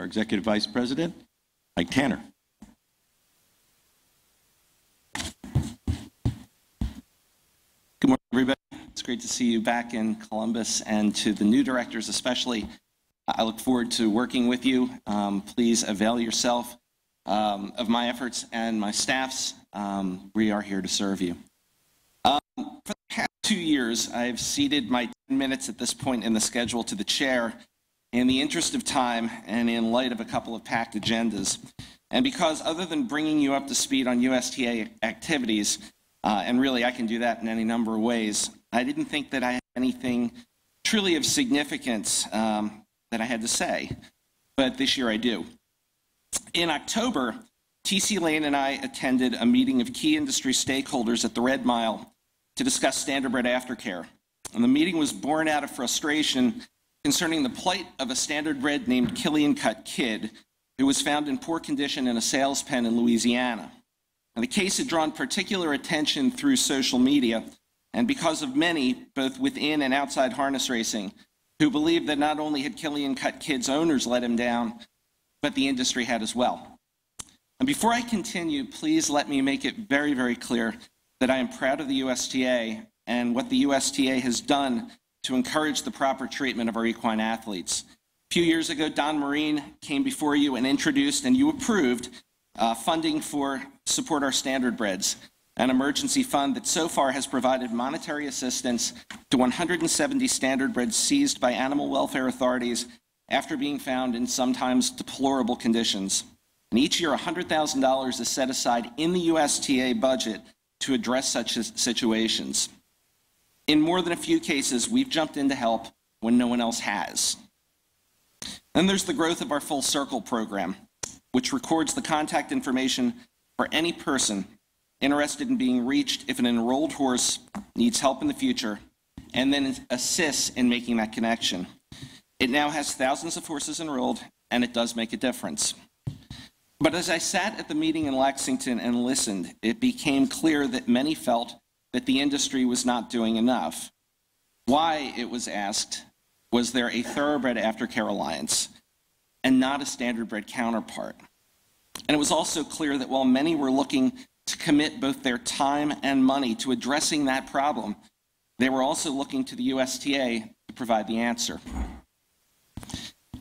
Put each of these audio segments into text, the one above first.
our Executive Vice President, Mike Tanner. Good morning, everybody. It's great to see you back in Columbus, and to the new directors especially. I look forward to working with you. Please avail yourself of my efforts and my staff's. We are here to serve you. For the past 2 years, I've ceded my 10 minutes at this point in the schedule to the chair in the interest of time and in light of a couple of packed agendas. And because other than bringing you up to speed on USTA activities, and really I can do that in any number of ways, I didn't think that I had anything truly of significance that I had to say, but this year I do. In October, T.C. Lane and I attended a meeting of key industry stakeholders at the Red Mile to discuss Standardbred aftercare. And the meeting was born out of frustration concerning the plight of a Standardbred named Killian Cut Kid, who was found in poor condition in a sales pen in Louisiana. And the case had drawn particular attention through social media, and because of many, both within and outside harness racing, who believed that not only had Killian Cut Kid's owners let him down, but the industry had as well. And before I continue, please let me make it very, very clear that I am proud of the USTA and what the USTA has done to encourage the proper treatment of our equine athletes. A few years ago, Don Marine came before you and introduced, and you approved, funding for Support Our Standardbreds, an emergency fund that so far has provided monetary assistance to 170 Standardbreds seized by animal welfare authorities after being found in sometimes deplorable conditions. And each year, $100,000 is set aside in the USTA budget to address such situations. In more than a few cases, we've jumped in to help when no one else has. Then there's the growth of our Full Circle program, which records the contact information for any person interested in being reached if an enrolled horse needs help in the future, and then assists in making that connection. It now has thousands of horses enrolled, and it does make a difference. But as I sat at the meeting in Lexington and listened, it became clear that many felt that the industry was not doing enough. Why, it was asked, was there a Thoroughbred Aftercare Alliance and not a Standardbred counterpart? And it was also clear that while many were looking to commit both their time and money to addressing that problem, they were also looking to the USTA to provide the answer.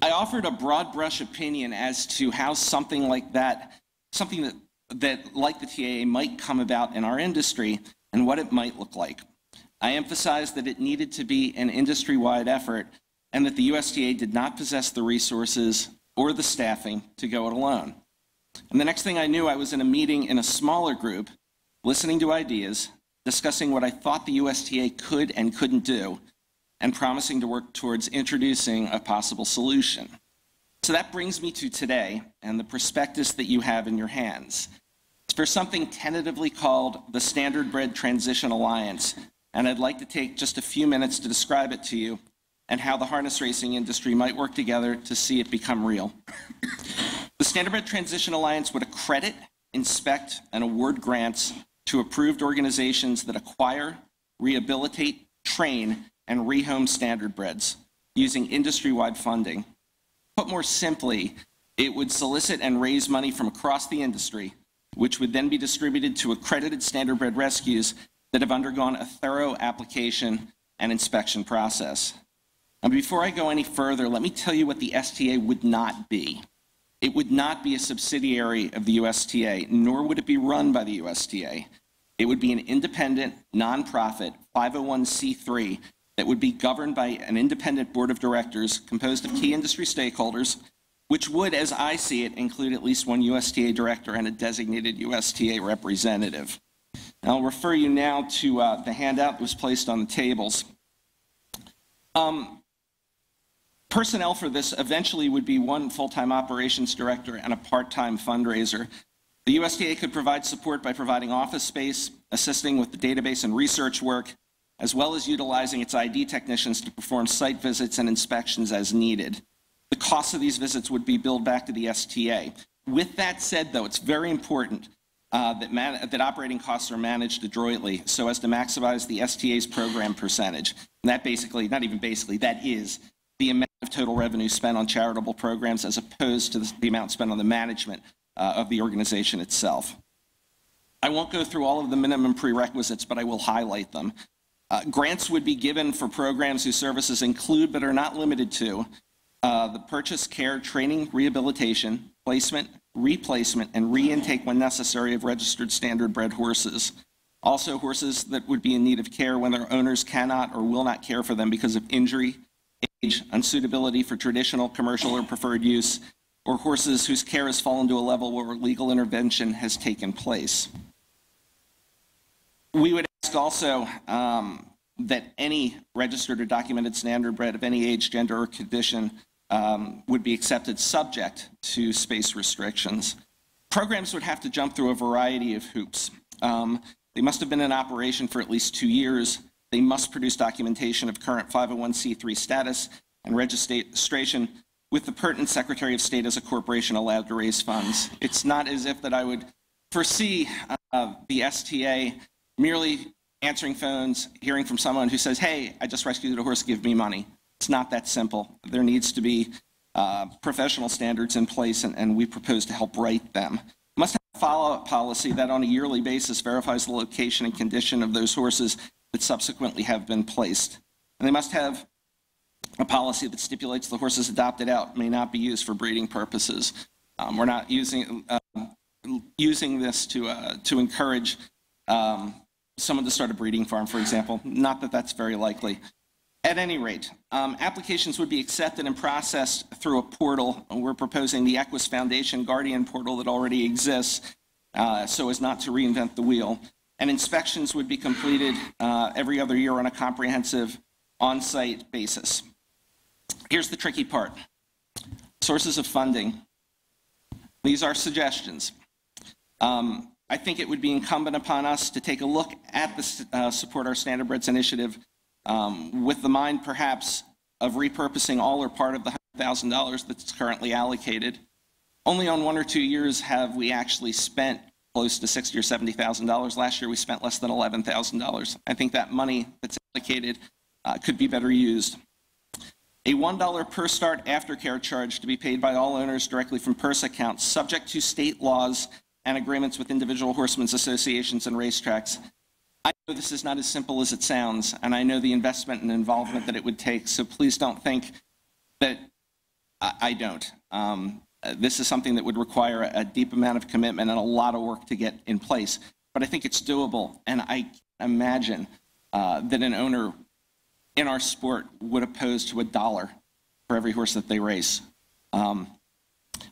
I offered a broad brush opinion as to how something like that, something that like the TAA might come about in our industry and what it might look like. I emphasized that it needed to be an industry-wide effort and that the USTA did not possess the resources or the staffing to go it alone. And the next thing I knew, I was in a meeting in a smaller group, listening to ideas, discussing what I thought the USTA could and couldn't do, and promising to work towards introducing a possible solution. So that brings me to today and the prospectus that you have in your hands. It's for something tentatively called the Standardbred Transition Alliance, and I'd like to take just a few minutes to describe it to you and how the harness racing industry might work together to see it become real. The Standardbred Transition Alliance would accredit, inspect, and award grants to approved organizations that acquire, rehabilitate, train, and rehome Standardbreds using industry-wide funding. Put more simply, it would solicit and raise money from across the industry, which would then be distributed to accredited Standardbred rescues that have undergone a thorough application and inspection process. And before I go any further, let me tell you what the STA would not be. It would not be a subsidiary of the USTA, nor would it be run by the USTA. It would be an independent, nonprofit, 501c3 that would be governed by an independent board of directors composed of key industry stakeholders, which would, as I see it, include at least one USTA director and a designated USTA representative. And I'll refer you now to the handout that was placed on the tables. Personnel for this eventually would be one full-time operations director and a part-time fundraiser. The USTA could provide support by providing office space, assisting with the database and research work, as well as utilizing its ID technicians to perform site visits and inspections as needed. The cost of these visits would be billed back to the STA. With that said, though, it's very important that operating costs are managed adroitly so as to maximize the STA's program percentage. And that basically, not even basically, that is the amount of total revenue spent on charitable programs as opposed to the amount spent on the management of the organization itself. I won't go through all of the minimum prerequisites, but I will highlight them. Grants would be given for programs whose services include but are not limited to the purchase, care, training, rehabilitation, placement, replacement, and re-intake when necessary of registered standardbred horses. Also, horses that would be in need of care when their owners cannot or will not care for them because of injury, age, unsuitability for traditional, commercial, or preferred use, or horses whose care has fallen to a level where legal intervention has taken place. We would ask also that any registered or documented standardbred of any age, gender, or condition would be accepted subject to space restrictions. Programs would have to jump through a variety of hoops. They must have been in operation for at least 2 years. They must produce documentation of current 501c3 status and registration with the pertinent Secretary of State as a corporation allowed to raise funds. It's not as if that I would foresee the STA merely answering phones, hearing from someone who says, hey, I just rescued a horse, give me money. It's not that simple. There needs to be professional standards in place, and we propose to help write them. Must have a follow-up policy that on a yearly basis verifies the location and condition of those horses that subsequently have been placed. And they must have a policy that stipulates the horses adopted out may not be used for breeding purposes. We're not using this to encourage someone to start a breeding farm, for example. Not that that's very likely. At any rate, applications would be accepted and processed through a portal. We're proposing the Equus Foundation Guardian portal that already exists so as not to reinvent the wheel. And inspections would be completed every other year on a comprehensive on-site basis. Here's the tricky part. Sources of funding. These are suggestions. I think it would be incumbent upon us to take a look at the Support Our Standardbreds initiative with the mind perhaps of repurposing all or part of the $100,000 that's currently allocated. Only on 1 or 2 years have we actually spent close to $60,000 or $70,000. Last year we spent less than $11,000. I think that money that's allocated could be better used. A $1 per start aftercare charge to be paid by all owners directly from purse accounts, subject to state laws and agreements with individual horsemen's associations and racetracks. I know this is not as simple as it sounds, and I know the investment and involvement that it would take, so please don't think that I don't. This is something that would require a deep amount of commitment and a lot of work to get in place, but I think it's doable, and I can't imagine that an owner in our sport would oppose to $1 for every horse that they race. A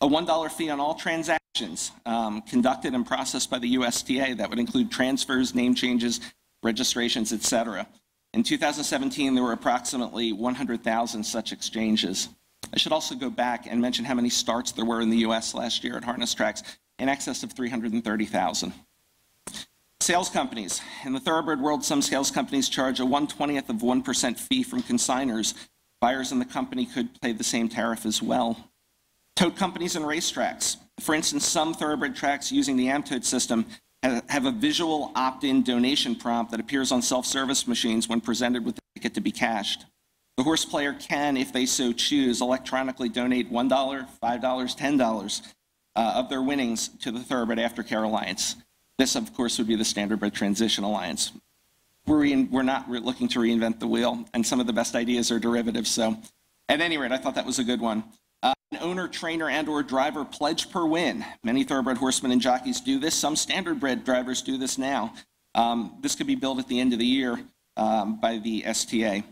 $1 fee on all transactions conducted and processed by the USTA. That would include transfers, name changes, registrations, etc. In 2017, there were approximately 100,000 such exchanges. I should also go back and mention how many starts there were in the U.S. last year at harness tracks, in excess of 330,000. Sales companies. In the thoroughbred world, some sales companies charge a 1/20th of 1% fee from consignors. Buyers in the company could pay the same tariff as well. Tote companies and racetracks. For instance, some thoroughbred tracks using the AmTote system have a visual opt-in donation prompt that appears on self-service machines when presented with the ticket to be cashed. The horse player can, if they so choose, electronically donate $1, $5, $10 of their winnings to the Thoroughbred Aftercare Alliance. This, of course, would be the Standardbred Transition Alliance. We're not looking to reinvent the wheel, and some of the best ideas are derivatives. So, at any rate, I thought that was a good one. An owner, trainer, and/or driver pledge per win. Many thoroughbred horsemen and jockeys do this. Some standardbred drivers do this now. This could be billed at the end of the year by the STA.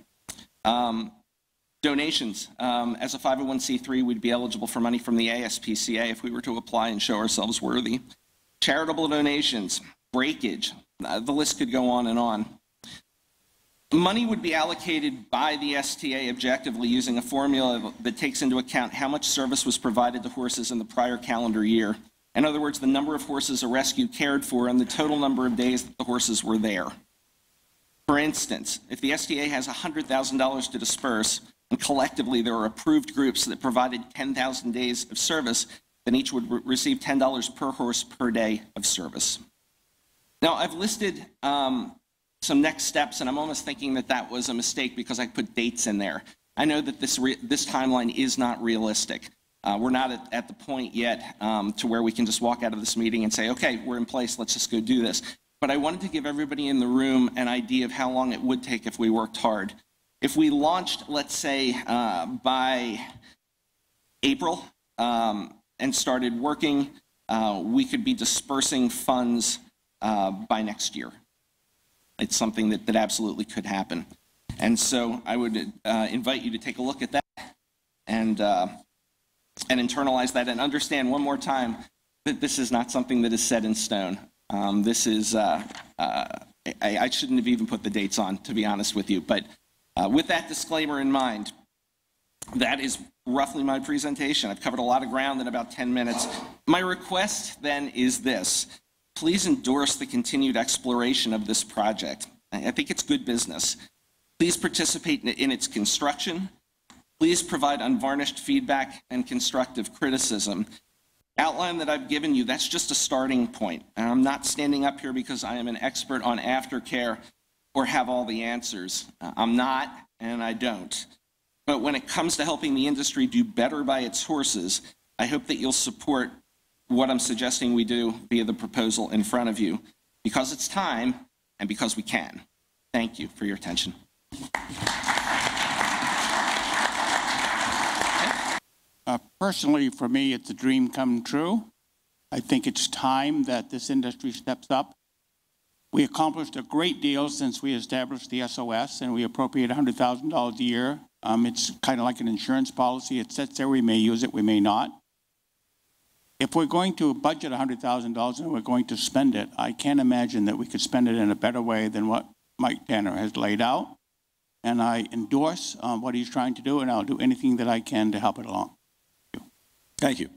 Donations. As a 501c3, we'd be eligible for money from the ASPCA if we were to apply and show ourselves worthy. Charitable donations, breakage. The list could go on and on. Money would be allocated by the STA objectively using a formula that takes into account how much service was provided to horses in the prior calendar year. In other words, the number of horses a rescue cared for and the total number of days that the horses were there. For instance, if the STA has $100,000 to disperse, and collectively there are approved groups that provided 10,000 days of service, then each would receive $10 per horse per day of service. Now, I've listed some next steps, and I'm almost thinking that that was a mistake because I put dates in there. I know that this timeline is not realistic. We're not at the point yet to where we can just walk out of this meeting and say, okay, we're in place, let's just go do this. But I wanted to give everybody in the room an idea of how long it would take if we worked hard. If we launched, let's say, by April and started working, we could be dispersing funds by next year. It's something that absolutely could happen. And so I would invite you to take a look at that and internalize that and understand one more time that this is not something that is set in stone. This is, I shouldn't have even put the dates on, to be honest with you. But with that disclaimer in mind, that is roughly my presentation. I've covered a lot of ground in about 10 minutes. My request then is this. Please endorse the continued exploration of this project. I think it's good business. Please participate in its construction. Please provide unvarnished feedback and constructive criticism. The outline that I've given you, that's just a starting point. And I'm not standing up here because I am an expert on aftercare or have all the answers. I'm not, and I don't. But when it comes to helping the industry do better by its horses, I hope that you'll support what I'm suggesting we do via the proposal in front of you, because it's time and because we can. Thank you for your attention. Personally, for me, it's a dream come true. I think it's time that this industry steps up. We accomplished a great deal since we established the SOS, and we appropriate $100,000 a year. It's kind of like an insurance policy. It sits there. We may use it, we may not. If we're going to budget $100,000 and we're going to spend it, I can't imagine that we could spend it in a better way than what Mike Tanner has laid out. And I endorse what he's trying to do, and I'll do anything that I can to help it along. Thank you.